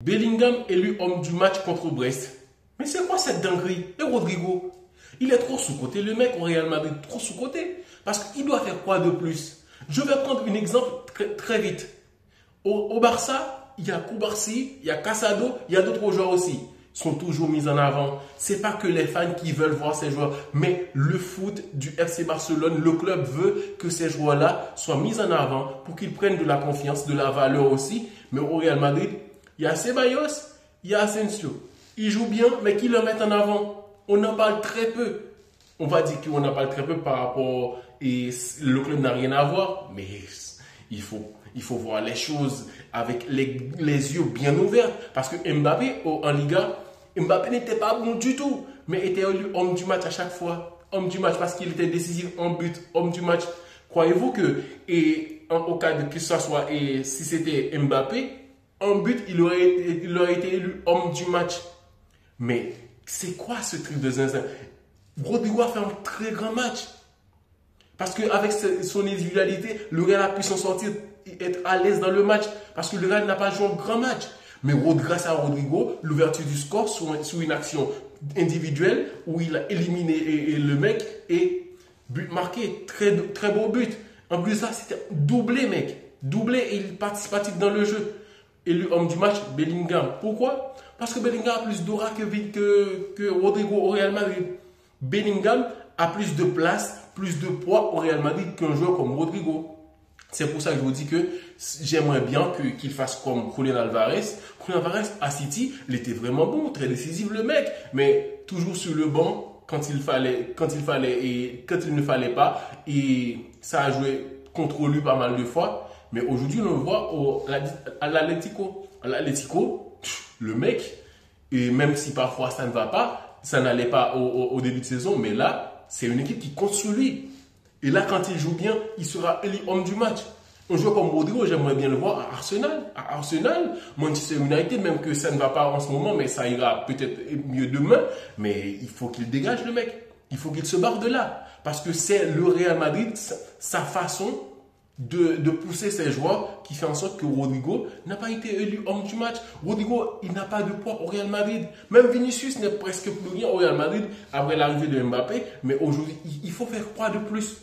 Bellingham élu homme du match contre Brest. Mais c'est quoi cette dinguerie? Et Rodrigo? Il est trop sous-coté, le mec au Real Madrid, trop sous-coté. Parce qu'il doit faire quoi de plus? Je vais prendre un exemple très vite. Au Barça, il y a Koubarsi, il y a Casado, il y a d'autres joueurs aussi. Ils sont toujours mis en avant. C'est pas que les fans qui veulent voir ces joueurs, mais le foot du FC Barcelone, le club veut que ces joueurs-là soient mis en avant pour qu'ils prennent de la confiance, de la valeur aussi. Mais au Real Madrid, il y a Ceballos, il y a Asensio. Ils jouent bien, mais qui le mettent en avant? On en parle très peu. On va dire qu'on en parle très peu par rapport et le club n'a rien à voir, mais il faut voir les choses avec les yeux bien ouverts. Parce que Mbappé en Liga, Mbappé n'était pas bon du tout, mais était élu homme du match à chaque fois. Homme du match parce qu'il était décisif en but, homme du match. Croyez-vous que, au cas de que ce soit, si c'était Mbappé, en but, il aurait été élu homme du match. Mais c'est quoi ce truc de zinzin? Rodrigo a fait un très grand match. Parce qu'avec son individualité, le Real a pu s'en sortir et être à l'aise dans le match. Parce que le Real n'a pas joué un grand match. Mais grâce à Rodrigo, l'ouverture du score sur une action individuelle où il a éliminé le mec et but marqué. Très, très beau but. En plus, là, c'était doublé, mec. Doublé et il participatif dans le jeu. Élu homme du match, Bellingham. Pourquoi? Parce que Bellingham a plus d'aura que Rodrigo au Real Madrid. Bellingham a plus de place, plus de poids au Real Madrid qu'un joueur comme Rodrigo. C'est pour ça que je vous dis que j'aimerais bien qu'il fasse comme Julián Álvarez. Julián Álvarez à City, il était vraiment bon, très décisif le mec, mais toujours sur le banc quand il ne fallait pas, et ça a joué contre lui pas mal de fois. Mais aujourd'hui, on le voit à l'Atlético. À l'Atlético, le mec, et même si parfois ça ne va pas, ça n'allait pas au début de saison, mais là, c'est une équipe qui compte sur lui. Et là, quand il joue bien, il sera élu homme du match. Un joueur comme Rodrigo, j'aimerais bien le voir à Arsenal. À Arsenal, Manchester United, même que ça ne va pas en ce moment, mais ça ira peut-être mieux demain. Mais il faut qu'il dégage le mec. Il faut qu'il se barre de là. Parce que c'est le Real Madrid, sa façon de pousser ses joueurs qui fait en sorte que Rodrigo n'a pas été élu homme du match. Rodrigo, il n'a pas de poids au Real Madrid. Même Vinicius n'est presque plus rien au Real Madrid après l'arrivée de Mbappé. Mais aujourd'hui, il faut faire quoi de plus?